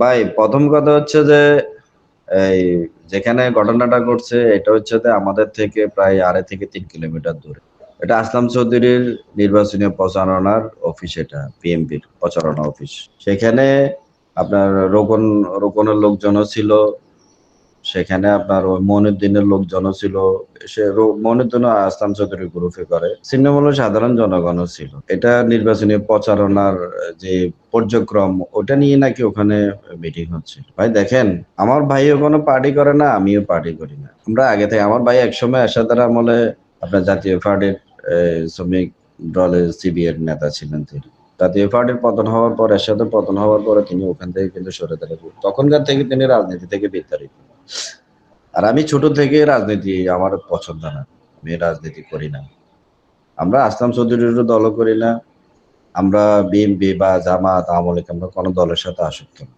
ভাই প্রথম কথা হচ্ছে যে এই যেখানে ঘটনাটা ঘটছে এটা হচ্ছে যে আমাদের থেকে প্রায় 2.5 থেকে 3 কিলোমিটার দূরে। এটা আসলাম চৌধুরীর নির্বাচনী প্রচারণার অফিস, এটা বিএনপির প্রচারণা অফিস। সেখানে আপনার রোকনের লোকজনও ছিল, সেখানে আপনার ওই মনিউদ্দিনের লোকজনও ছিল। মনিউদ্দিনও আসলাম চৌধুরী গ্রুপে করে, ছিন্নমূল সাধারণ জনগণও ছিল। এটা নির্বাচনী প্রচারণার যে পর্যক্রম, ওটা নিয়ে নাকি ওখানে মিটিং হচ্ছে। ভাই দেখেন, আমার ভাইও কোনো পার্টি করে না, আমিও পার্টি করি না। আমরা আগে থেকে, আমার ভাই একসময় এরশাদের আমলে আপনার জাতীয় পার্টির শ্রমিক দলের সিবিএর নেতা ছিলেন তিনি। জাতীয় পার্টির পতন হওয়ার পর, এরশাদের পতন হওয়ার পরে তিনি ওখান থেকে কিন্তু সরে দাঁড়ান। তখনকার থেকে তিনি রাজনীতি থেকে বিতাড়িত। আর আমি ছোট থেকে রাজনীতি আমার পছন্দ না, আমি রাজনীতি করি না। আমরা আসলাম চৌধুরীর দলও করি না, আমরা বিএনপি বা জামাত আওয়ামী লীগ আমরা কোনো দলের সাথে আসক্ত না।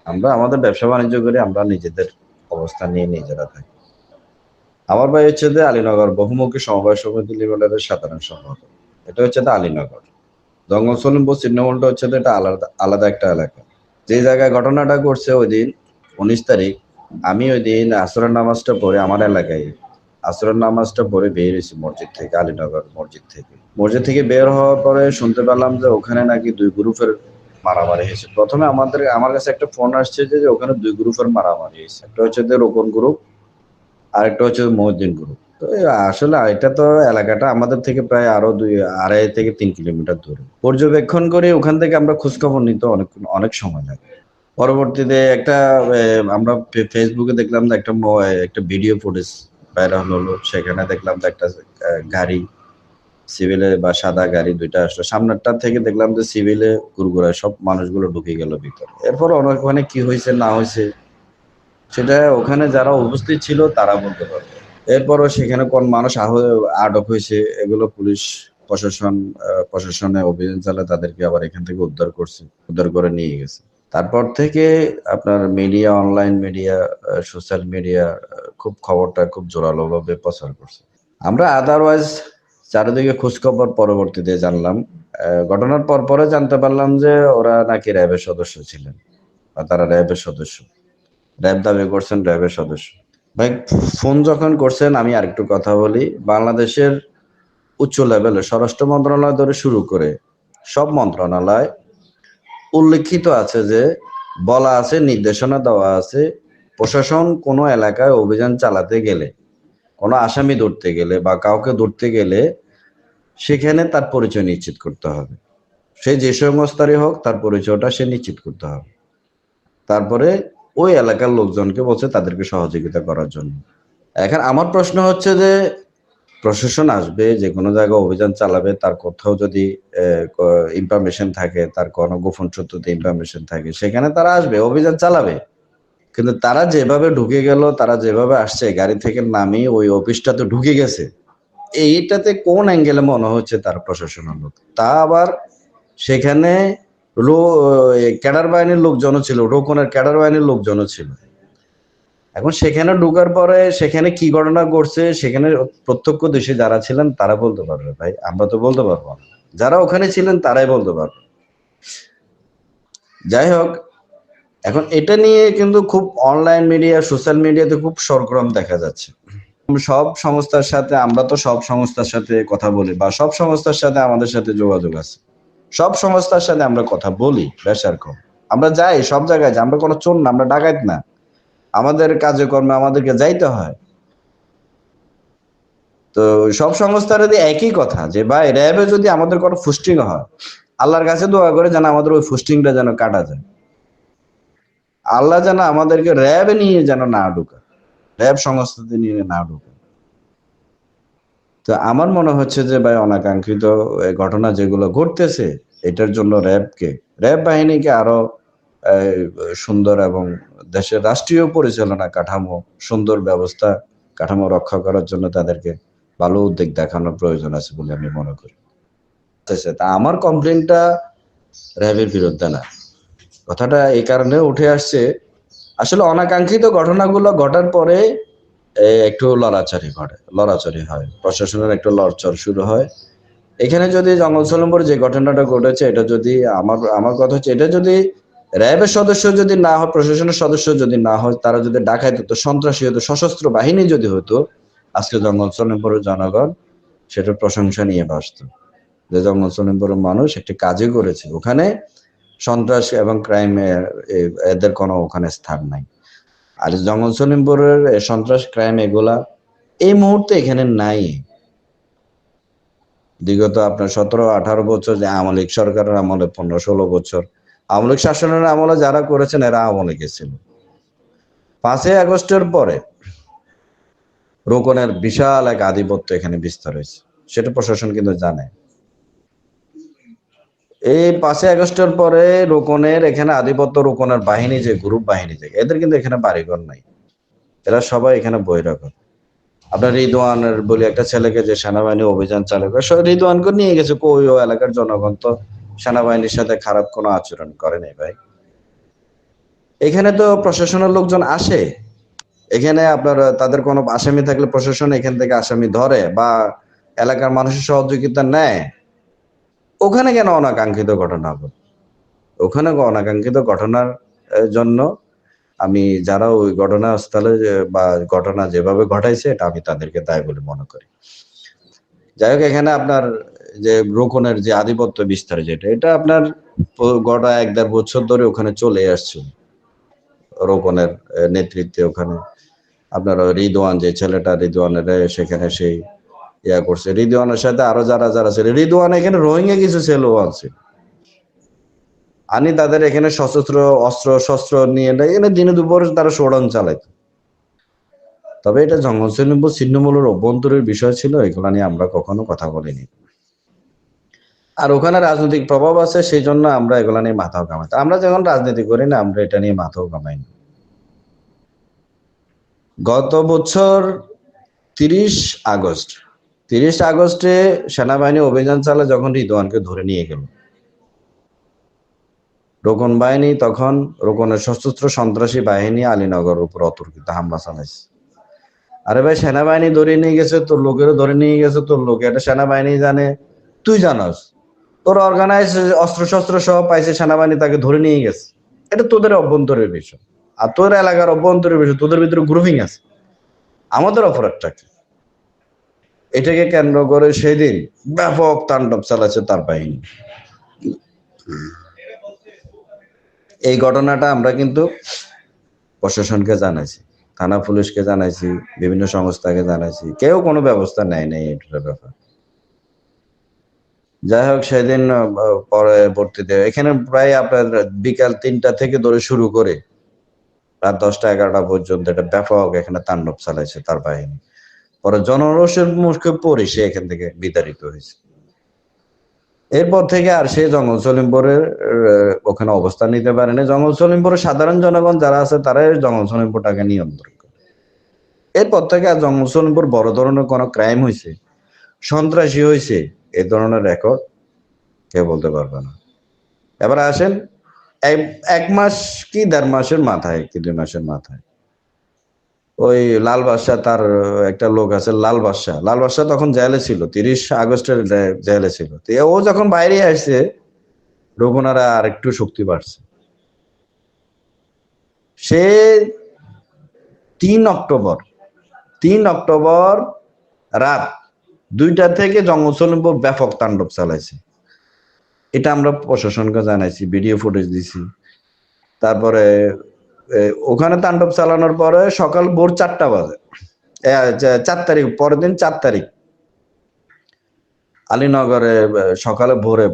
আমরা আমাদের ব্যবসা বাণিজ্য করে আমরা নিজেদের অবস্থান নিয়ে নিজেরা থাকি। আমার ভাই হচ্ছে যে আলীনগর বহুমুখী সমবায় সমিতি লিমিটেডের সাধারণ সম্পাদক। এটা হচ্ছে যে আলীনগর জঙ্গল সলিমপুর ছিন্নমূলটা হচ্ছে যে এটা আলাদা আলাদা একটা এলাকা। যে জায়গায় ঘটনাটা ঘটছে ওই দিন 19 তারিখ, আমি ওই দিন আসরের নামাজটা পড়ে আমার এলাকায় আসরের নামাজটা পড়ে বের হয়েছি মসজিদ থেকে, আলীনগর মসজিদ থেকে বের হওয়ার পরে শুনতে পেলাম যে ওখানে নাকি দুই গ্রুপের মারামারি হয়েছে। প্রথমে আমার কাছে একটা ফোন আসছে যে ওখানে দুই গ্রুপের মারামারি হয়েছে, একটা হচ্ছে যে রোকন গ্রুপ আর একটা হচ্ছে মহিউদ্দিন গ্রুপ। তো আসলে এটা তো এলাকাটা আমাদের থেকে প্রায় আরো 2.5 থেকে 3 কিলোমিটার দূরে। পর্যবেক্ষণ করে ওখান থেকে আমরা খোঁজখবর নিতে অনেক অনেক সময় লাগে। পরবর্তীতে আমরা ফেসবুকে দেখলাম যে একটা ভিডিও ফুটেজ ভাইরাল হলো। সেখানে দেখলাম যে একটা গাড়ি, সিভিলে বা সাদা গাড়ি দুইটা আসলো। সামনেরটা থেকে দেখলাম যে সিভিলে গুরগুরা সব মানুষগুলো ঢুকে গেল ভিতরে। এরপর ওখানে কি হয়েছে না হয়েছে সেটা ওখানে যারা উপস্থিত ছিল তারা বলতে পারবে। এরপরও সেখানে কোন মানুষ আটক হয়েছে এগুলো পুলিশ প্রশাসনে অভিযান চালায়, তাদেরকে আবার এখান থেকে উদ্ধার করে নিয়ে গেছে। তারপর থেকে আপনার media, online media, social media খুব খবরটা খুব জোরালো ভাবে প্রচার করছে। আমরা আদারওয়াইজ চারিদিকে খোঁজখবর পরবর্তীতে জানলাম। ঘটনার পরে জানতে পারলাম যে ওরা নাকি র্যাবের সদস্য ছিলেন, বা তারা র্যাবের সদস্য, র্যাব দাবি করছেন র্যাবের সদস্য। ভাই ফোন যখন করছেন, আমি আরেকটু কথা বলি। বাংলাদেশের উচ্চ লেভেলে স্বরাষ্ট্র মন্ত্রণালয় ধরে শুরু করে সব মন্ত্রণালয় উল্লেখিত আছে যে, বলা আছে, নির্দেশনা দেওয়া আছে, প্রশাসন কোনো এলাকায় অভিযান চালাতে গেলে, কোনো আসামি ধরতে গেলে বা কাউকে ধরতে গেলে সেখানে তার পরিচয় নিশ্চিত করতে হবে। সে যে সংস্থারই হোক, তার পরিচয়টা সে নিশ্চিত করতে হবে। তারপরে ওই এলাকার লোকজনকে বলছে তাদেরকে সহযোগিতা করার জন্য। এখন আমার প্রশ্ন হচ্ছে যে, প্রশাসন আসবে, যে কোনো জায়গায় অভিযান চালাবে, তার কোথাও যদি ইনফরমেশন থাকে, তার কোনো গোপন সূত্রতে ইনফরমেশন থাকে, সেখানে তারা আসবে, অভিযান চালাবে। কিন্তু তারা যেভাবে ঢুকে গেল, তারা যেভাবে আসছে, গাড়ি থেকে নামিয়ে ওই অফিসটা তো ঢুকে গেছে, এইটাতে কোন অ্যাঙ্গেলে মনে হচ্ছে তার প্রশাসনের লোক। তা আবার সেখানে ক্যাডার বাহিনীর লোকজনও ছিল, রোকনের ক্যাডার বাহিনীর লোকজনও ছিল। এখন সেখানে ঢোকার পরে সেখানে কি ঘটনা ঘটছে, সেখানে প্রত্যক্ষদর্শী যারা ছিলেন তারা বলতে পারবে। ভাই আমরা তো বলতে পারবো না, যারা ওখানে ছিলেন তারাই বলতে পারবে। যাই হোক, এখন এটা নিয়ে কিন্তু খুব অনলাইন মিডিয়া, সোশ্যাল মিডিয়াতে খুব সরগরম দেখা যাচ্ছে। সব সংস্থার সাথে, আমরা তো সব সংস্থার সাথে কথা বলি বা সব সংস্থার সাথে আমাদের সাথে যোগাযোগ আছে, সব সংস্থার সাথে আমরা কথা বলি বেশার কম। আমরা যাই সব জায়গায়, আমরা কোনো চোর না, আমরা ডাকাত না, আমাদের কাজে কর্মে আমাদেরকে যাইতে হয়। তো সব সংস্থার একই কথা যে ভাই, র্যাবে যদি আমাদের কোনো ফুস্টিং হয়, আল্লাহর কাছে দোয়া করে যেন আমাদের ওই ফুস্টিংটা যেন কাটা যায়। আল্লাহ যেন আমাদেরকে র্যাবে নিয়ে যেন না ঢুকা, র্যাব সংস্থাতে নিয়ে না ঢুকা। তো আমার মনে হচ্ছে যে ভাই, অনাকাঙ্ক্ষিত ঘটনা যেগুলো ঘটতেছে, এটার জন্য র্যাব বাহিনীকে আরো সুন্দর এবং দেশের রাষ্ট্রীয় পরিচালনা কাঠামো, সুন্দর ব্যবস্থা কাঠামো রক্ষা করার জন্য তাদেরকে ভালো উদ্যোগ দেখানোর প্রয়োজন আছে বলে আমি মনে করি। তা আমার কমপ্লেনটা র্যাবের বিরুদ্ধে না, কথাটা এই কারণে উঠে আসছে, আসলে অনাকাঙ্ক্ষিত ঘটনাগুলো ঘটার পরে একটু লড়াচড়ি হয়, প্রশাসনের একটু লড়চড় শুরু হয়। এখানে যদি জঙ্গল সলম্বর যে ঘটনাটা ঘটেছে, এটা যদি আমার কথা হচ্ছে, এটা যদি র্যাবের সদস্য যদি না হয়, প্রশাসনের সদস্য যদি না হয়, তারা যদি ডাকাইত হতো, সন্ত্রাসী হতো, সশস্ত্র বাহিনী যদি হতো, আজকে জঙ্গল সলিমপুরের জনগণ সেটার প্রশংসা নিয়ে বাসত, যে জঙ্গল সলিমপুরের মানুষ একটি কাজই করেছে, ওখানে সন্ত্রাস এবং ক্রাইমে এদের কোনো ওখানে স্থান নাই। আর জঙ্গল সলিমপুরের সন্ত্রাস ক্রাইম এগুলা এই মুহূর্তে এখানে নাই। বিগত আপনার 17-18 বছর যে আওয়ামী লীগ সরকারের আমলে, 15-16 বছর আওয়ামী লীগ শাসনের আমলে যারা করেছেন এরা আওয়ামী লীগে ছিল। 5ই আগস্টের পরে রোকনের বিশাল এক আধিপত্য এখানে বিস্তার হয়েছে, সেটা প্রশাসন কিন্তু জানে। এই 5ই আগস্টের পরে রোকনের এখানে আধিপত্য, রোকনের বাহিনী যে গ্রুপ বাহিনী যে এদের কিন্তু এখানে বাড়িঘর নাই, এরা সবাই এখানে বহিরাগত। আপনার রিদওয়ানের বলে একটা ছেলেকে যে সেনাবাহিনী অভিযান চালু করে, রিদওয়ানকে নিয়ে গেছে, কই ও এলাকার জনগণ তো সেনাবাহিনীর সাথে খারাপ কোনো আচরণ করে নাই ভাই। এখানে তো প্রশাসনের লোকজন আসে, এখানে আপনার তাদের কোনো আসামি থাকলে প্রশাসন এখান থেকে আসামি ধরে বা এলাকার মানুষের সহযোগিতা নেয়। ওখানে কেন অনাকাঙ্ক্ষিত ঘটনা হবে? ওখানে অনাকাঙ্ক্ষিত ঘটনার জন্য আমি যারা ওই ঘটনাস্থলে বা ঘটনা যেভাবে ঘটাইছে, এটা আমি তাদেরকে দায় বলে মনে করি। যাই হোক, এখানে আপনার যে রোকনের যে আধিপত্য বিস্তার, যেটা এটা আপনার গোটা 1-1.5 বছর ধরে ওখানে চলে আসছে রোকনের নেতৃত্বে। ওখানে আপনার রিদওয়ান যে ছেলেটা, রিদওয়ানের সেখানে সেই ইয়া করছে, রিদওয়ানের সাথে আরো যারা যারা ছিল, রিদওয়ান এখানে রোহিঙ্গা কিছু ছেলেও আছে, আনি তাদের এখানে সশস্ত্র অস্ত্র শস্ত্র নিয়ে এখানে দিনে দুপুর তারা শোডাউন চালাইতো। তবে এটা জঙ্গল সলিমপুর ছিন্নমূলের অভ্যন্তরের বিষয় ছিল, এগুলা নিয়ে আমরা কখনো কথা বলিনি। আর ওখানে রাজনৈতিক প্রভাব আছে, সেই জন্য আমরা এগুলা নিয়ে মাথাও কামাই। আমরা যখন রাজনীতি করি না, আমরা এটা নিয়ে মাথাও কামাই না। গত বছর 30 আগস্টে সেনাবাহিনী অভিযান চালায়, যখন রিদওয়ানকে ধরে নিয়ে গেল রোকন বাহিনী, তখন রোকনের সশস্ত্র সন্ত্রাসী বাহিনী আলীনগর উপর অতর্কিত হামলা চালাইছে। আরে ভাই, সেনাবাহিনী ধরে নিয়ে গেছে, তোর লোকেরও ধরে নিয়ে গেছে, তোর লোক, এটা সেনাবাহিনী জানে, তুই জানাস, তোর অর্গানাইজ অস্ত্র শস্ত্র সহ পাইছে, সেনাবাহিনী তাকে ধরে নিয়ে গেছে, এটা তোদের অভ্যন্তরের বিষয়। আর তোর এলাকার অভ্যন্তরের বিষয়, তোদের ভিতরে গ্রুপিং আছে, আমাদের অপরাধটা কি? এটাকে কেন্দ্র করে সেদিন ব্যাপক তাণ্ডব চালাচ্ছে তার বাহিনী। এই ঘটনাটা আমরা কিন্তু প্রশাসনকে জানাইছি, থানা পুলিশকে জানাইছি, বিভিন্ন সংস্থাকে জানাইছি, কেউ কোনো ব্যবস্থা নেয় নাই এটার ব্যাপার। যাই হোক, সেদিন পরবর্তীতে এখানে প্রায় আপনার বিকাল 3টা থেকে ধরে শুরু করে রাত 10টা-11টা পর্যন্ত এটা ব্যাপক এখানে তাণ্ডব চালাইছে তার বাহিনী। পরে জনরোষের মুখে পড়ে সে এখান থেকে বিতাড়িত হয়েছে। এরপর থেকে আর সে জঙ্গল সলিমপুরের ওখানে অবস্থান নিতে পারেনি। জঙ্গল সলিমপুরের সাধারণ জনগণ যারা আছে, তারাই জঙ্গল সলিমপুরটাকে নিয়ন্ত্রণ করে। এরপর থেকে আর জঙ্গল সলিমপুর বড় ধরনের কোনো ক্রাইম হয়েছে, সন্ত্রাসী হয়েছে, এই ধরনের রেকর্ড কেউ বলতে পারবে না। এবার আসেন 1 মাস কি 1.5 মাসের মাথায় কি 2 মাসের মাথায় ওই লাল বাদশাহ, তার একটা লোক আছে লাল বাদশাহ তখন জেলে ছিল, 30 আগস্টের জেলে ছিল। ও যখন বাইরে আসছে, রঘুনারা আর একটু শক্তি বাড়ছে। সে 3 অক্টোবর রাত 2টা থেকে জঙ্গল সলিমপুর ব্যাপক তাণ্ডব চালাইছে। এটা আমরা প্রশাসনকে জানাইছি, ভিডিও ফুটেজ দিছি। তারপরে ওখানে তাণ্ডব চালানোর পরে সকাল ভোর 4টা বাজে, 4 তারিখ, পরের দিন 4 তারিখ আলীনগরে সকালে ভোরে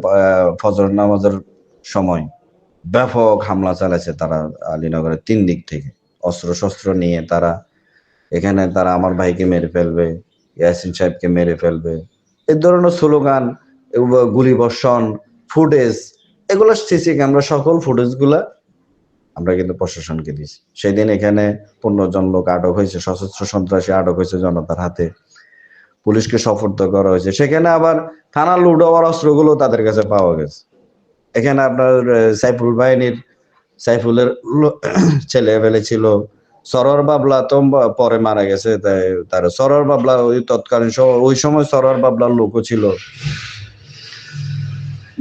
ফজর নামাজের সময় ব্যাপক হামলা চালাইছে তারা আলীনগরের 3 দিক থেকে, অস্ত্র শস্ত্র নিয়ে তারা এখানে, তারা আমার ভাইকে মেরে ফেলবে, ইয়াসিন সাহেবকে মেরে ফেলবে, এই ধরনের স্লোগান, গুলি বর্ষণ, ফুটেজ, এগুলো সিসি ক্যামেরা সকল ফুটেজ গুলা আমরা কিন্তু প্রশাসনকে দিয়েছি। সেদিন এখানে 15 জন লোক আটক হয়েছে, সশস্ত্র সন্ত্রাসী আটক হয়েছে জনতার হাতে, পুলিশকে সোপর্দ করা হয়েছে। সেখানে আবার থানা লুট হওয়ার অস্ত্রগুলো তাদের কাছে পাওয়া গেছে। এখানে আপনার সাইফুলের ছেলে ফেলে ছিল, সরোয়ার বাবলা তো পরে মারা গেছে, তাই তার সরোয়ার বাবলা ওই তৎকালীন ওই সময় সরোয়ার বাবলার লোকও ছিল।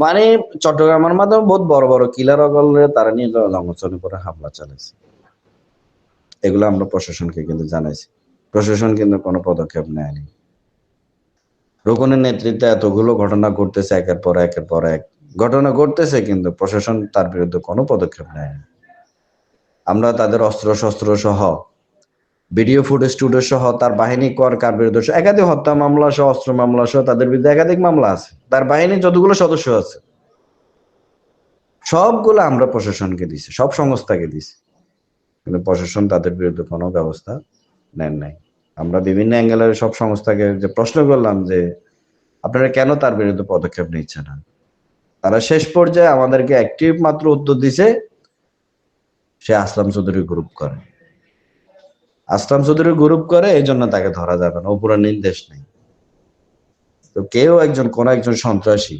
মানে চট্টগ্রামের মাধ্যমে বহুত বড় বড় কিলার অগলে তারা নিয়ে লঙ্ঘনের উপরে হামলা চালাইছে। এগুলো আমরা প্রশাসনকে কিন্তু জানাইছি, প্রশাসন কিন্তু কোনো পদক্ষেপ নেয়নি। রোকনের নেতৃত্বে এতগুলো ঘটনা ঘটতেছে, একের পর এক ঘটনা ঘটতেছে, কিন্তু প্রশাসন তার বিরুদ্ধে কোনো পদক্ষেপ নেয়নি। আমরা তাদের অস্ত্র শস্ত্র সহ, ভিডিও ফুটেজ টুটেজ সহ, তার বাহিনী কার বিরুদ্ধে একাধিক হত্যা মামলা সহ, অস্ত্র মামলা সহ তাদের বিরুদ্ধে একাধিক মামলা আছে। তার বাহিনী যতগুলো সদস্য আছে সবগুলো আমরা প্রশাসনকে দিছি, সব সংস্থাকে দিছি, কিন্তু প্রশাসন তাদের বিরুদ্ধে কোনো ব্যবস্থা নেন নাই। আমরা বিভিন্ন অ্যাঙ্গেলের সব সংস্থাকে যে প্রশ্ন করলাম যে আপনারা কেন তার বিরুদ্ধে পদক্ষেপ নিচ্ছে না, তারা শেষ পর্যায়ে আমাদেরকে একটি মাত্র উত্তর দিছে, সে আসলাম চৌধুরী গ্রুপ করে, আসলাম চৌধুরী গ্রুপ করে, এই জন্য তাকে ধরা যাবে না, উপরে নির্দেশ নেই। তো কেউ একজন কোন একজন সন্ত্রাসী,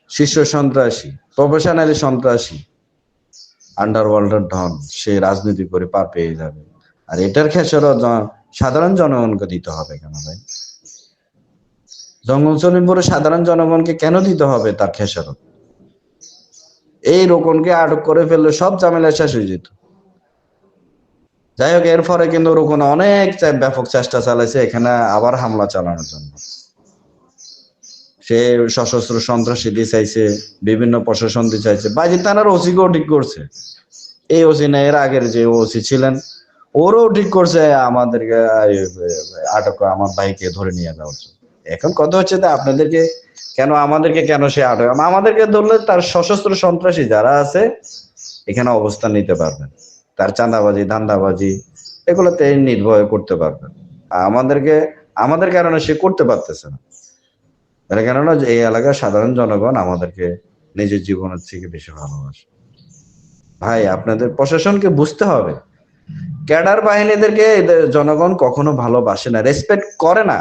শীর্ষ সন্ত্রাসী, প্রফেশনালি সন্ত্রাসী, আন্ডারওয়ার্ল্ডের ধন, সে রাজনীতি করে পার পেয়ে যাবে। আর এটার খেসারত সাধারণ জনগণকে দিতে হবে কেন ভাই? জঙ্গল সলিমপুরে সাধারণ জনগণকে কেন দিতে হবে তার খেসারত? এই রোকনকে আটক করে ফেললে সব ঝামেলা শেষ হয়ে যেত। যাই হোক, এরপরে কিন্তু রোকন অনেক ব্যাপক চেষ্টা চালাইছে এখানে আবার হামলা চালানোর জন্য। সে সশস্ত্র সন্ত্রাসী দিয়ে চাইছে, বিভিন্ন প্রশাসন দিয়ে চাইছে, বাজি থানার ওসিকেও ঠিক করছে। এই ওসি না, এর আগের যে ওসি ছিলেন ওরও ঠিক করছে আমাদেরকে আটক, আমার ভাইকে ধরে নিয়ে যাওয়া উচিত। এখন কথা হচ্ছে যে আপনাদেরকে কেন, আমাদেরকে কেন সে আটক, আমাদেরকে ধরলে তার সশস্ত্র সন্ত্রাসী যারা আছে এখানে অবস্থান নিতে পারবেন, তার চাঁদাবাজি ধান্দাবাজি এগুলোতে নির্ভয় করতে পারবেন। আমাদেরকে, আমাদের কারণে সে করতে পারতেছে না। কেননা এই এলাকার সাধারণ জনগণ আমাদেরকে নিজের জীবনের থেকে বেশি ভালোবাসে। ভাই আপনাদের প্রশাসনকে বুঝতে হবে, ক্যাডার বাহিনীদেরকে জনগণ কখনো ভালোবাসে না, রেসপেক্ট করে না।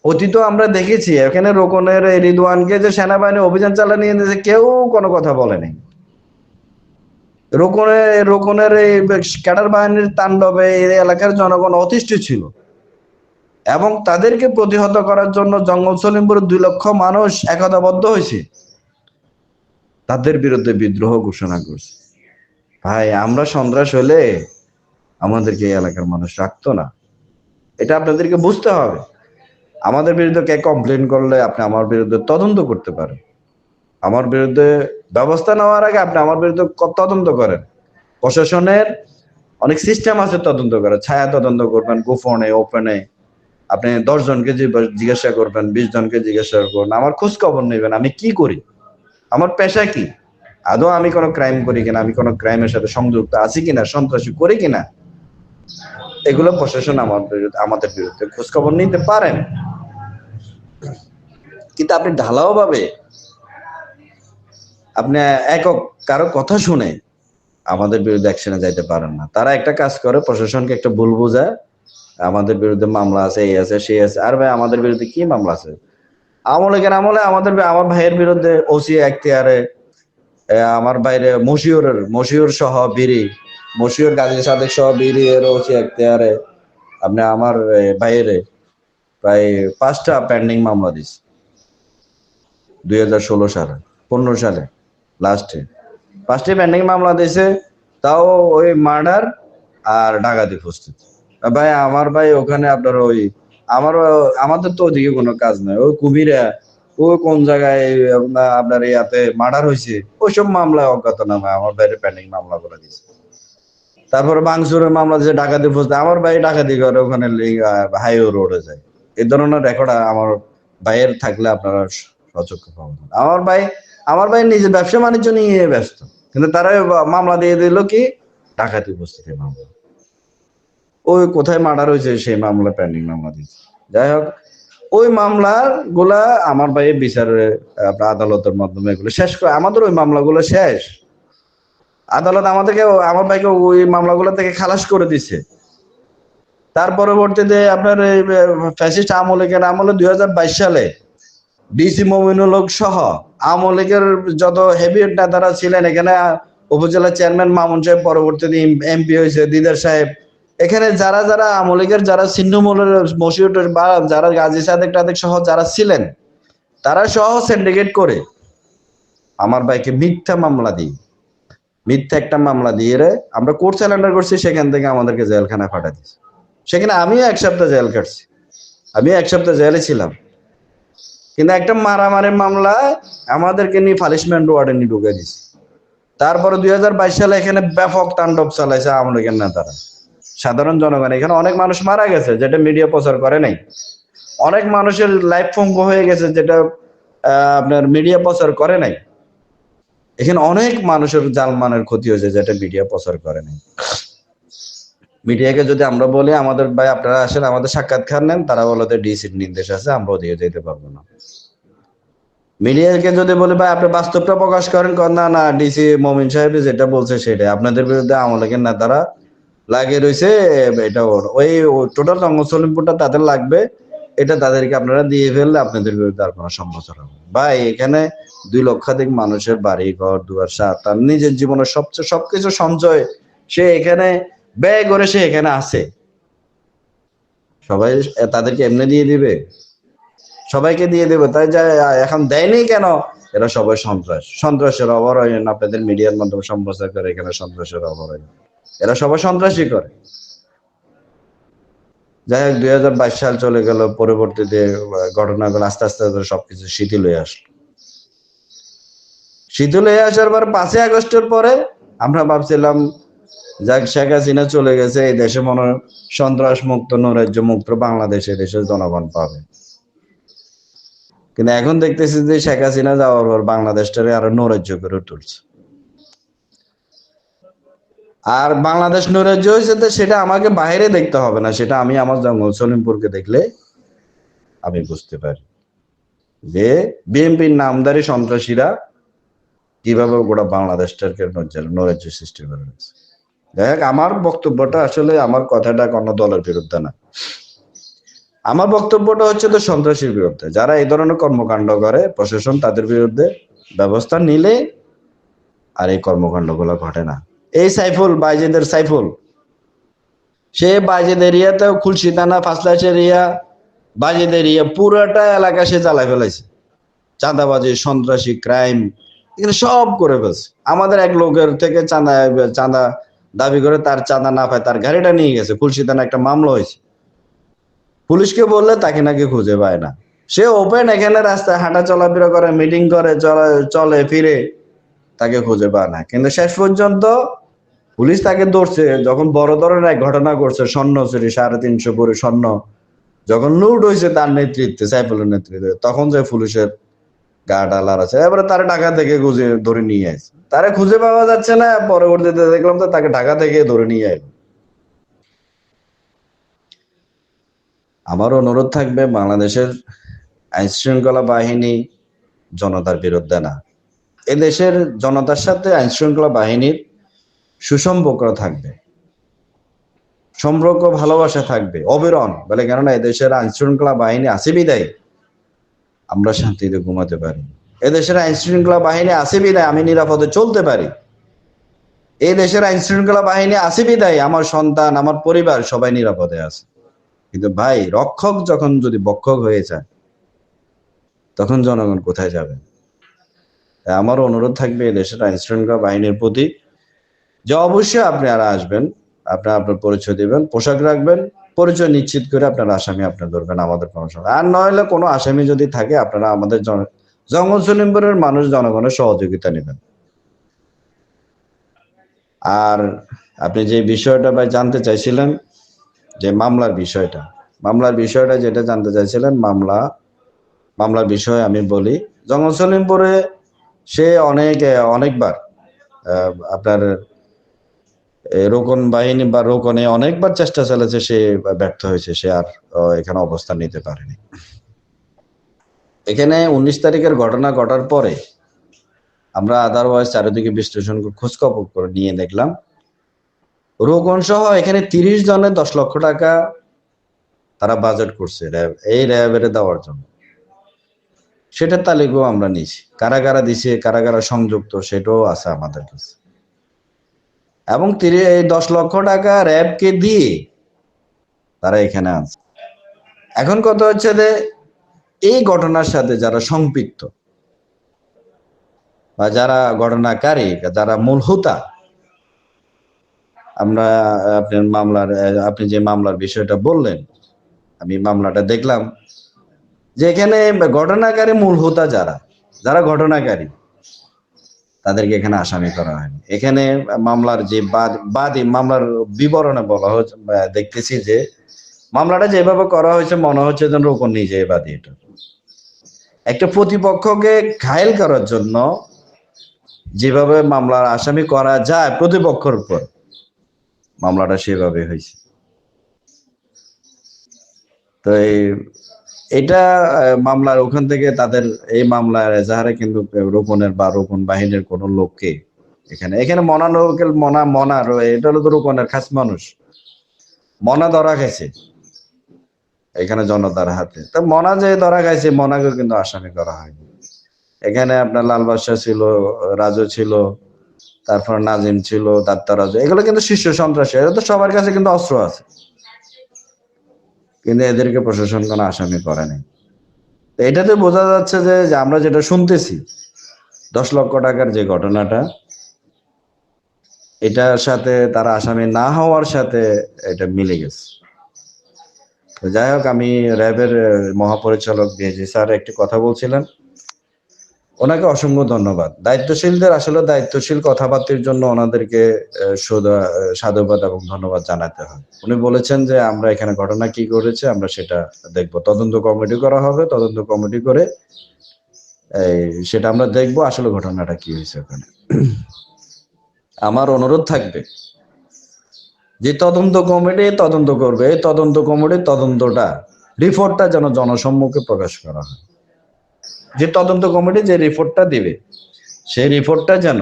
অতীত আমরা দেখেছি, এখানে রোকনের রিদওয়ানকে যে সেনাবাহিনী অভিযান চালিয়ে নিয়ে গেছে, কেউ কোনো কথা বলেনি। রোকনের এই ক্যাডার বাহিনীর তাণ্ডবে এই এলাকার জনগণ অতিষ্ঠ ছিল, এবং তাদেরকে প্রতিহত করার জন্য জঙ্গল সলিমপুরের 2 লক্ষ মানুষ একতাবদ্ধ হয়েছে, তাদের বিরুদ্ধে বিদ্রোহ ঘোষণা করছে। ভাই আমরা সন্ত্রাস হলে আমাদেরকে এই এলাকার মানুষ রাখতো না, এটা আপনাদেরকে বুঝতে হবে। আমাদের বিরুদ্ধে কে কমপ্লেন করলে আপনি আমার বিরুদ্ধে তদন্ত করতে পারেন, আমার বিরুদ্ধে ব্যবস্থা নেওয়ার আগে আপনি আমার বিরুদ্ধে তদন্ত করেন। প্রশাসনের অনেক সিস্টেম আছে তদন্ত করে, ছায়া তদন্ত করবেন, গোপনে ওপেনে আপনি 10 জনকে জিজ্ঞাসা করবেন, 20 জনকে জিজ্ঞাসা করবেন, আমার খোঁজ খবর নেবেন আমি কি করি, আমার পেশা কি, আদৌ আমি কোনো ক্রাইম করি কিনা, আমি কোনো ক্রাইমের সাথে সংযুক্ত আছি কিনা, সন্ত্রাসী করি কিনা, এগুলো প্রশাসন আমাদের বিরুদ্ধে খোঁজ খবর নিতে পারেন। কিন্তু আপনি ঢালাও ভাবে আপনি একক কারো কথা শুনে আমাদের বিরুদ্ধে অ্যাকশনে যাইতে পারেন না। তারা একটা কাজ করে, প্রশাসনকে একটা ভুল বোঝায়, আমাদের বিরুদ্ধে মামলা আছে, এই আছে সেই আছে। আর ভাই আমাদের বিরুদ্ধে কি মামলা আছে? আমলে আমার ভাইয়ের বিরুদ্ধে ওসি এখতিয়ারে, আমার বাইরে মশিউর সহ বিড়ি, মশিউর গাজী সাদেক সহ বিড়ি এর ওসি এখতিয়ারে আপনি আমার ভাইয়ের প্রায় 5টা পেন্ডিং মামলা দিচ্ছে 2016 সালে, 15 সালে লাস্টে 5টি পেন্ডিং মামলা দিয়েছে, তাও ওই মার্ডার আর ডাকাতি প্রস্তুতি। ভাই আমার ভাই ওখানে আপনার ওই আমাদের তো ওদিকে কোনো কাজ নাই, ওই কুমিরা ওই কোন জায়গায় আপনার ইয়াতে মার্ডার হয়েছে ওইসব মামলায় অজ্ঞাতনামা আমার ভাইয়ের পেন্ডিং মামলা করে দিয়েছে। তারপরে বাংসুরের মামলা যে ডাকাতি প্রস্তুতি, আমার ভাই ডাকাতি করে ওখানে হাইওয়ে রোডে যায়। এই ধরনের রেকর্ড আমার ভাইয়ের থাকলে আপনারা সচক্ষে পাবেন। আমার ভাই নিজে ব্যবসা বাণিজ্য নিয়ে ব্যস্ত, কিন্তু তারা মামলা দিয়ে দিল কি ডাকাতি উপস্থিতি মামলা, ওই কোথায় মার্ডার হয়েছে সেই মামলা পেন্ডিং মামলা দিচ্ছে। যাই হোক, ওই মামলার গুলা আমার ভাই বিচারে আদালতের মাধ্যমে এগুলো শেষ করে, আমাদের ওই মামলাগুলো শেষ, আদালত আমার ভাইকে ওই মামলাগুলো থেকে খালাস করে দিছে। তার পরবর্তীতে আপনার ফ্যাসিস্ট আমলে 2022 সালে ডিসি মমিনুল হক সহ আওয়ামী লীগের যত হেভি নেতারা ছিলেন, এখানে উপজেলা চেয়ারম্যান মামুন সাহেব, পরবর্তীতে এমপি হয়েছে দিদার সাহেব, এখানে যারা যারা আওয়ামী লীগের যারা ছিন্নমূলের মশিউর বা যারা গাজী সাদেক টাদেক সহ যারা ছিলেন, তারা সহ সিন্ডিকেট করে আমার ভাইকে মিথ্যা একটা মামলা দিয়ে আমরা কোর্ট স্যালেন্ডার করছি, সেখান থেকে আমাদেরকে জেলখানায় পাঠিয়ে দিয়েছে। সেখানে আমিও 1 সপ্তাহ জেল কাটছি, আমিও 1 সপ্তাহ জেলে ছিলাম। কিন্তু একটা মারামারির মামলায় আমাদেরকে নিয়ে পানিশমেন্ট ওয়ার্ডে নিয়ে ঢুকে দিচ্ছে। তারপরে 2022 সালে এখানে ব্যাপক তাণ্ডব চালাইছে আওয়ামী লীগের নেতারা, সাধারণ জনগণ। এখানে অনেক মানুষ মারা গেছে, যেটা মিডিয়া প্রচার করে নাই। অনেক মানুষের লাইফ পঙ্গু হয়ে গেছে, যেটা আপনার মিডিয়া প্রচার করে নাই। এখানে অনেক মানুষের জানমালের ক্ষতি হয়েছে, যেটা মিডিয়া প্রচার করে নাই। মিডিয়াকে যদি আমরা বলি আমাদের ভাই আপনারা আসেন আমাদের সাক্ষাৎকার নেন, তারা বলতে ডিসির নির্দেশ আছে, আমরা ওদিকে যেতে পারবো না। মিডিয়াকে যদি বলি ভাই আপনি বাস্তবটা প্রকাশ করেন, না না ডিসি মমিন সাহেব যেটা বলছে সেটাই, আপনাদের বিরুদ্ধে আওয়ামী লীগের নেতারা লাগিয়ে রয়েছে, এটা ওই টোটাল জঙ্গলসলিমপুরটা তাদের লাগবে, এটা তাদেরকে আপনারা দিয়ে ফেললে আপনাদের বিরুদ্ধে আর কোনো সমালোচনা হবে না। ভাই এখানে 2 লক্ষাধিক মানুষের বাড়ি ঘর দুয়ার, তার নিজের জীবনের সবকিছু সঞ্চয় সে এখানে ব্যয় করে, সে এখানে আছে। সবাই তাদেরকে এমনি দিয়ে দিবে? সবাইকে দিয়ে দেবে, তাই যা এখন দেয়নি কেন? এরা সবাই সন্ত্রাসের অবরোধ, আপনাদের মিডিয়ার মাধ্যমে সম্প্রচার করে এখানে সন্ত্রাসের অবরোধ, এরা সবাই সন্ত্রাসী করে। যাই হোক 2022 সাল চলে গেল, পরবর্তীতে ঘটনাগুলো আস্তে আস্তে সবকিছু শিথিল হয়ে আসলো। শিথিল হয়ে আসার পর 5ই আগস্টের পরে আমরা ভাবছিলাম যাক শেখ হাসিনা চলে গেছে, এই দেশে মনে সন্ত্রাস মুক্ত নৈরাজ্য মুক্ত বাংলাদেশে দেশের জনগণ পাবে। কিন্তু এখন দেখতেছি যে শেখ হাসিনা যাওয়ার পর বাংলাদেশটারে আরো নৈরাজ্য করে তুলছে। আর বাংলাদেশ নৈরাজ্য হয়েছে, সেটা আমাকে বাইরে দেখতে হবে না, সেটা আমি আমার জঙ্গল সলিমপুরকে দেখলে আমি বুঝতে পারি যে বিএনপির নামধারী সন্ত্রাসীরা কিভাবে গোটা বাংলাদেশটাকে নৈরাজ্য সৃষ্টি করে রয়েছে। দেখ আমার বক্তব্যটা আসলে, আমার কথাটা কোনো দলের বিরুদ্ধে না, আমার বক্তব্যটা হচ্ছে তো সন্ত্রাসীর বিরুদ্ধে। যারা এই ধরনের কর্মকাণ্ড করে, প্রশাসন তাদের বিরুদ্ধে ব্যবস্থা নিলে আর এই কর্মকাণ্ডগুলো ঘটে না। এই সাইফুল, বাইজিদের সাইফুল, সে বাইজিদ এরিয়াতেও খুলশি থানা, ফাঁসলাইশ এরিয়া, বাইজিদ এরিয়া পুরোটা এলাকা সে জ্বালায় ফেলাইছে। চাঁদাবাজি, সন্ত্রাসী, ক্রাইম এখানে সব করে ফেলছে। আমাদের এক লোকের থেকে চাঁদা দাবি করে, তার চাঁদা না পায় তার গাড়িটা নিয়ে গেছে, খুলশি থানা একটা মামলা হয়েছে। পুলিশকে বললে তাকে নাকি খুঁজে পায় না। সে ওপেন এখানে রাস্তায় হাঁটা চলাফেরা করে, মিটিং করে, চলে ফিরে, তাকে খুঁজে পায় না। কিন্তু শেষ পর্যন্ত পুলিশ তাকে ধরছে যখন বড় ধরনের এক ঘটনা করছে, স্বর্ণ চুরি, 350 ভরি স্বর্ণ যখন লুট হয়েছে তার নেতৃত্বে, সাইফুলের নেতৃত্বে, তখন যে পুলিশের গাটা লড়াচ্ছে। এবারে তারা ঢাকা থেকে খুঁজে ধরে নিয়ে আসছে, তারা খুঁজে পাওয়া যাচ্ছে না। পরবর্তীতে দেখলাম তো তাকে ঢাকা থেকে ধরে নিয়ে আসবে। আমার অনুরোধ থাকবে, বাংলাদেশের আইন শৃঙ্খলা বাহিনী জনতার বিরুদ্ধে না। এদেশের জনতার সাথে আইন শৃঙ্খলা বাহিনীর সুসম্পর্ক থাকবে, সম্পর্ক ভালোবাসা থাকবে অবিরন বলে। কেননা এদেশের আইন শৃঙ্খলা বাহিনী আছে বিদায় আমরা শান্তিতে ঘুমাতে পারি। এদেশের আইন শৃঙ্খলা বাহিনী আছে বিদায় আমি নিরাপদে চলতে পারি। এই দেশের আইন শৃঙ্খলা বাহিনী আছে বিদায় আমার সন্তান, আমার পরিবার সবাই নিরাপদে আছে। কিন্তু ভাই রক্ষক যখন যদি বক্ষক হয়ে যায়, তখন জনগণ কোথায় যাবে? আমার অনুরোধ থাকবে দেশের আইন শৃঙ্খলা বাহিনীর প্রতি যে অবশ্যই আপনারা আসবেন, আপনার পরিচয় দিবেন, পোশাক রাখবেন, পরিচয় নিশ্চিত করে আপনার আসামি আপনি ধরবেন, আমাদের কোনো সমস্যা। আর নইলে কোনো আসামি যদি থাকে, আপনারা আমাদের জঙ্গল সলিমপুরের মানুষ জনগণের সহযোগিতা নেবেন। আর আপনি যে বিষয়টা ভাই জানতে চাইছিলেন, যে মামলার বিষয়টা যেটা জানতে চাইছিলেন, মামলার বিষয়ে আমি বলি, জঙ্গল সলিমপুরে সে অনেকবার আপনার রোকন বাহিনী বা রোকনে অনেকবার চেষ্টা চালাচ্ছে, সে ব্যর্থ হয়েছে, সে আর এখানে অবস্থান নিতে পারেনি। এখানে 19 তারিখের ঘটনা ঘটার পরে আমরা আদারওয়াইজ চারিদিকে বিশ্লেষণ খোঁজখবর করে নিয়ে দেখলাম, রোকন সহ এখানে 30 জনের 10 লক্ষ টাকা তারা বাজেট করছে র্যাবের দেওয়ার জন্য। সেটার তালিকাও আমরা নিয়েছি, কারা কারা দিছে, কারা কারা সংযুক্ত, সেটাও আছে আমাদের কাছে। এবং 10 লক্ষ টাকা র্যাবকে দিয়ে তারা এখানে আছে। এখন কথা হচ্ছে যে এই ঘটনার সাথে যারা সম্পৃক্ত, বা যারা ঘটনাকারী, যারা মূল হোতা, আমরা আপনি যে মামলার বিষয়টা বললেন, আমি মামলাটা দেখলাম যে এখানে ঘটনাকারী মূল হোতা যারা যারা ঘটনাকারী তাদেরকে এখানে আসামি করা হয়নি। এখানে মামলার যে বাদী মামলার বিবরণে বলা হচ্ছে, দেখতেছি যে মামলাটা যেভাবে করা হয়েছে মনে হচ্ছে যেন রোকন নিজে বাদী। এটা একটা প্রতিপক্ষকে ঘায়েল করার জন্য যেভাবে মামলার আসামি করা যায় প্রতিপক্ষের উপর, মামলাটা সেভাবে হয়েছে। তো এটা মামলার ওখান থেকে তাদের এই মামলার এজাহারে কিন্তু রোকনের বা রোকন বাহিনীর কোন লোককে এখানে এখানে মনা লোকের মনা এটা হলো তো রোকনের খাস মানুষ। মনা ধরা খাইছে এখানে জনতার হাতে। তো মনা যে ধরা খাইছে মনাকে কিন্তু আসামি করা হয়নি। এখানে আপনার লাল বাদশা ছিল, রাজু ছিল, তারপর নাজিম ছিল, দাত্তারাজু, এগুলো কিন্তু শীর্ষ সন্ত্রাসী। এরা তো সবার কাছে কিন্তু অস্ত্র আছে, কিন্তু এদেরকে প্রশাসন কোনো আসামি করে নাই। এটাতে বোঝা যাচ্ছে যে আমরা যেটা শুনতেছি 10 লক্ষ টাকার যে ঘটনাটা, এটার সাথে তারা আসামি না হওয়ার সাথে এটা মিলে গেছে। যাই হোক, আমি র্যাবের মহাপরিচালক ডিআইজি স্যার একটি কথা বলছিলেন, ওনাকে অসংখ্য ধন্যবাদ। দায়িত্বশীলদের আসলে দায়িত্বশীল কথাবার্তার জন্য ওনাদেরকে সাধুবাদ এবং ধন্যবাদ জানাতে হয়। উনি বলেছেন যে আমরা এখানে ঘটনা কি করেছে আমরা সেটা দেখব, তদন্ত কমিটি করা হবে, তদন্ত কমিটি করে সেটা আমরা দেখব আসলে ঘটনাটা কি হয়েছে ওখানে। আমার অনুরোধ থাকবে যে তদন্ত কমিটি তদন্ত করবে, এই তদন্ত কমিটির তদন্তটা রিপোর্টটা যেন জনসম্মুখে প্রকাশ করা হয়। যে তদন্ত কমিটি যে রিপোর্টটা দিবে সেই রিপোর্টটা যেন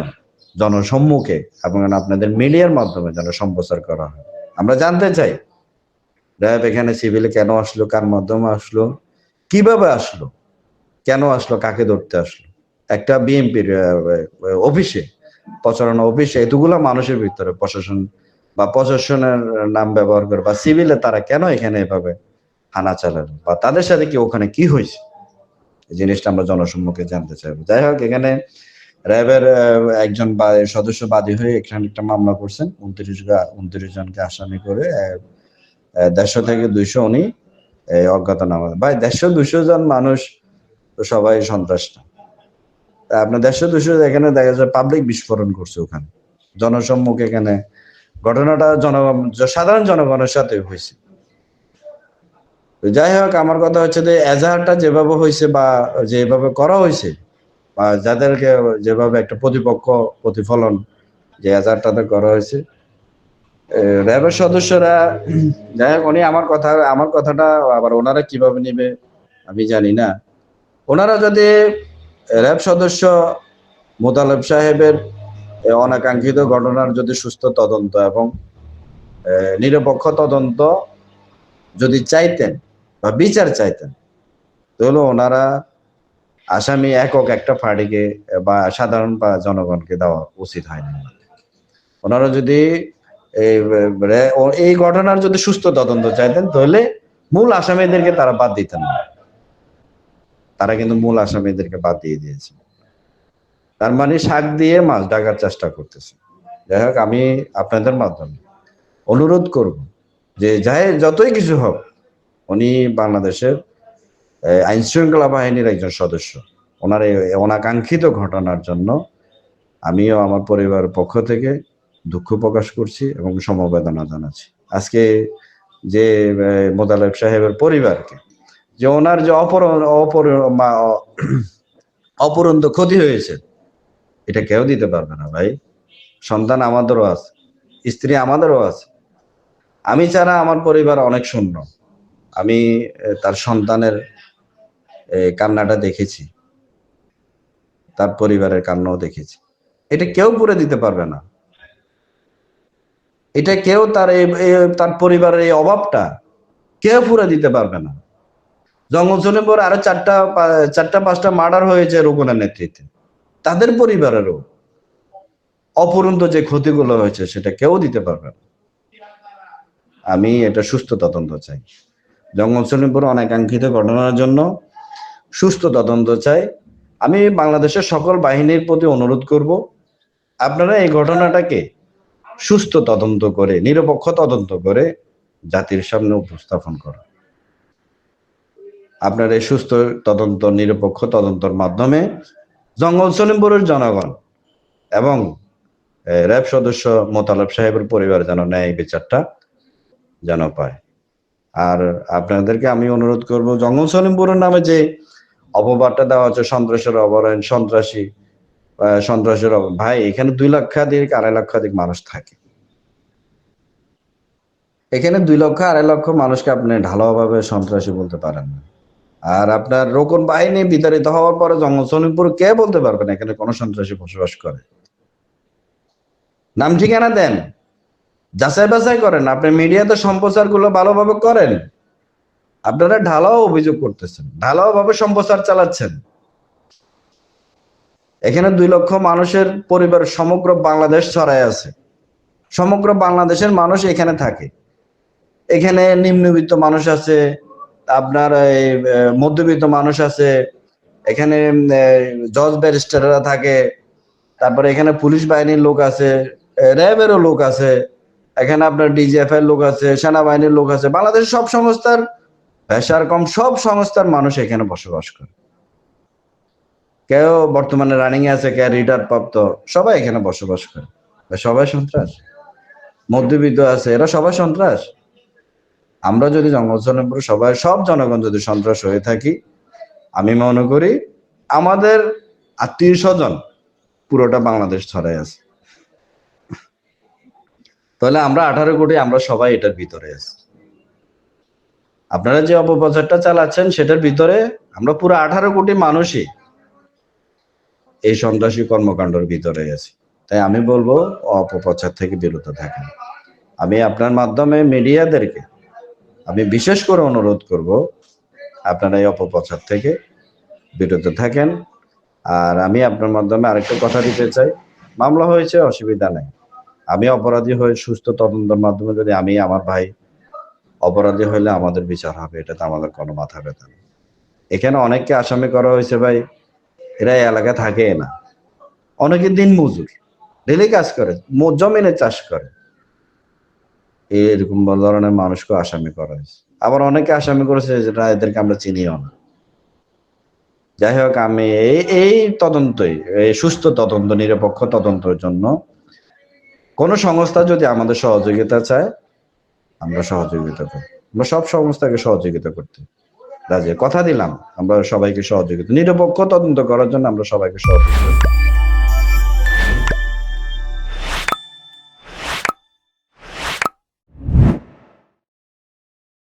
জনসম্মুখে এবং আপনাদের মিডিয়ার মাধ্যমে যেন সম্প্রচার করা হয়। আমরা জানতে চাই র্যাব এখানে সিভিলে কেন আসলো, কার মাধ্যমে আসলো, কিভাবে আসলো, কেন আসলো, কাকে ধরতে আসলো। একটা বিএনপির অফিসে, প্রচারণা অফিসে এতগুলো মানুষের ভিতরে প্রশাসন বা প্রশাসনের নাম ব্যবহার করে বা সিভিলে তারা কেন এখানে এভাবে হানা চালালো বা তাদের সাথে কি ওখানে কি হয়েছে, এই জিনিসটা আমরা জনসম্মুখে জানতে চাইবো। যাই হোক, এখানে র্যাবের একজন সদস্য বাদী হয়ে এখানে একটা মামলা করছেন, 29 জনকে আসামি করে 150 থেকে 200 উনি অজ্ঞাতনামা। ভাই 150-200 জন মানুষ তো সবাই সন্ত্রাস না। আপনার 150-200 এখানে দেখা যায় পাবলিক বিস্ফোরণ করছে ওখানে জনসম্মুখে। এখানে ঘটনাটা সাধারণ জনগণের সাথে হয়েছে। যাই হোক, আমার কথা হচ্ছে যে এজাহারটা যেভাবে হয়েছে বা যেভাবে করা হয়েছে বা যাদেরকে যেভাবে একটা প্রতিফলন যে এজাহারটাতে করা হয়েছে, র্যাবের সদস্যরা, যাই হোক, উনি আমার কথাটা আবার ওনারা কিভাবে নিবে আমি জানি না। ওনারা যদি র্যাব সদস্য মোতালেব সাহেবের অনাকাঙ্ক্ষিত ঘটনার যদি সুস্থ তদন্ত এবং নিরপেক্ষ তদন্ত যদি চাইতেন বা বিচার চাইতেন, তাহলে ওনারা আসামি একক একটা পার্টিকে বা সাধারণ বা জনগণকে দেওয়া উচিত হয়নি। ওনারা যদি এই ঘটনার যদি সুস্থ তদন্ত চাইতেন তাহলে মূল আসামিদেরকে তারা বাদ দিতেন না। তারা কিন্তু মূল আসামিদেরকে বাদ দিয়ে দিয়েছে। তার মানে শাক দিয়ে মাছ ঢাকার চেষ্টা করতেছে। যাই হোক, আমি আপনাদের মাধ্যমে অনুরোধ করব যে যতই কিছু হোক, উনি বাংলাদেশের আইন শৃঙ্খলা বাহিনীর একজন সদস্য। ওনার এই অনাকাঙ্ক্ষিত ঘটনার জন্য আমিও আমার পরিবারের পক্ষ থেকে দুঃখ প্রকাশ করছি এবং সমবেদনা জানাচ্ছি। আজকে যে মোতালেব সাহেবের পরিবারকে যে ওনার যে অপরন্ত ক্ষতি হয়েছে, এটা কেউ দিতে পারবে না ভাই। সন্তান আমাদেরও আছে, স্ত্রী আমাদেরও আছে। আমি ছাড়া আমার পরিবার অনেক শূন্য। আমি তার সন্তানের কান্নাটা দেখেছি, তার পরিবারের কান্নাও দেখেছি। এটা কেউ পুরে দিতে পারবে না। এটা কেউ তার পরিবারের এই অভাবটা কেউ পুরে দিতে পারবে না। জঙ্গল সলিমপুর আরো 4টা-5টা মার্ডার হয়েছে রোকনের নেতৃত্বে, তাদের পরিবারেরও অপরন্ত যে ক্ষতিগুলো হয়েছে সেটা কেউ দিতে পারবে না। আমি এটা সুস্থ তদন্ত চাই। জঙ্গল সলিমপুর অনাকাঙ্ক্ষিত ঘটনার জন্য সুস্থ তদন্ত চাই আমি বাংলাদেশের সকল বাহিনীর প্রতি অনুরোধ করব, আপনারা এই ঘটনাটাকে সুস্থ তদন্ত করে, নিরপেক্ষ তদন্ত করে জাতির সামনে উপস্থাপন করুন। আপনার এই সুস্থ তদন্ত, নিরপেক্ষ তদন্তের মাধ্যমে জঙ্গল সলিমপুরের জনগণ এবং র্যাব সদস্য মোতালেব সাহেবের পরিবার যেন ন্যায় বিচারটা যেন পায়। আর আপনাদেরকে আমি অনুরোধ করব, জঙ্গল সলিমপুরের নামে যে অপবাদটা দেওয়া হচ্ছে, সন্ত্রাসের অবরোধ, সন্ত্রাসের ভাই, এখানে 2 লক্ষাধিক 2.5 লক্ষাধিক মানুষ থাকে। এখানে 2 লক্ষ 2.5 লক্ষ মানুষকে আপনি ঢালাওভাবে সন্ত্রাসী বলতে পারেন না। আর আপনার রোকন বাহিনী বিতাড়িত হওয়ার পরে জঙ্গল সলিমপুর কে বলতে পারবেন এখানে কোনো সন্ত্রাসী বসবাস করে? নাম ঠিকানা দেন, যাচাই বাছাই করেন, আপনি মিডিয়াতে সম্প্রচার গুলো ভালোভাবে করেন। আপনারা ঢালাও অভিযোগ করতেছেন, ঢালাও ভাবে সম্প্রচার চালাচ্ছেন। এখানে 2 লক্ষ মানুষের পরিবার সমগ্র বাংলাদেশ ছড়ায় আছে, সমগ্র বাংলাদেশের মানুষ এখানে থাকে। এখানে নিম্নবিত্ত মানুষ আছে, আপনার মধ্যবিত্ত মানুষ আছে, এখানে জজ ব্যারিস্টাররা থাকে, তারপরে এখানে পুলিশ বাহিনীর লোক আছে, র্যাবেরও লোক আছে, এখানে আপনার ডিজিএফ এর লোক আছে, সেনাবাহিনীর লোক আছে, বাংলাদেশের সব সংস্থার, পেশার কম সব সংস্থার মানুষ এখানে বসবাস করে। কেউ বর্তমানে রানিং এ আছে, কেউ রিটায়ার্ড প্রাপ্ত, সবাই এখানে বসবাস করে। সবাই সন্ত্রাস? মধ্যবিত্ত আছে, এরা সবাই সন্ত্রাস? আমরা যদি জঙ্গল সলিমপুর সব জনগণ যদি সন্ত্রাস হয়ে থাকি, আমি মনে করি আমাদের আত্মীয় স্বজন পুরোটা বাংলাদেশ ছড়ায় আছে। তাহলে আমরা 18 কোটি, আমরা সবাই এটার ভিতরে আছি। আপনারা যে অপপ্রচারটা চালাচ্ছেন সেটার ভিতরে আমরা পুরো 18 কোটি মানুষই এই সন্ত্রাসী কর্মকাণ্ডের ভিতরে আছি। তাই আমি বলবো অপপ্রচার থেকে বিরত থাকেন। আমি আপনার মাধ্যমে মিডিয়াদেরকে আমি বিশেষ করে অনুরোধ করব, আপনারা এই অপপ্রচার থেকে বিরত থাকেন। আর আমি আপনার মাধ্যমে আরেকটা কথা দিতে চাই, মামলা হয়েছে, অসুবিধা নেই। আমি অপরাধী হয়ে সুস্থ তদন্তের মাধ্যমে যদি আমি, আমার ভাই অপরাধী হইলে আমাদের বিচার হবে, এটাতে আমাদের কোনো মাথা ব্যথা নেই। এখানে অনেককে আসামি করা হয়েছে ভাই, এরা এলাকায় থাকে না, অনেকে দিন মজুর, ডেলি কাজ করে, জমিনে চাষ করে, এরকম ধরনের মানুষকে আসামি করা হয়েছে। আবার অনেকে আসামি করেছে যেটা এদেরকে আমরা চিনিও না। যাই হোক, আমি এই তদন্তই, এই সুস্থ তদন্ত, নিরপেক্ষ তদন্তের জন্য কোন সংস্থা যদি আমাদের সহযোগিতা চায়, আমরা সহযোগিতা করি। আমরা সব সংস্থাকে সহযোগিতা করতে রাজি। কথা দিলাম আমরা সবাইকে সহযোগিতা, নিরপেক্ষ তদন্ত করার জন্য আমরা সবাইকে সহযোগিতা করি।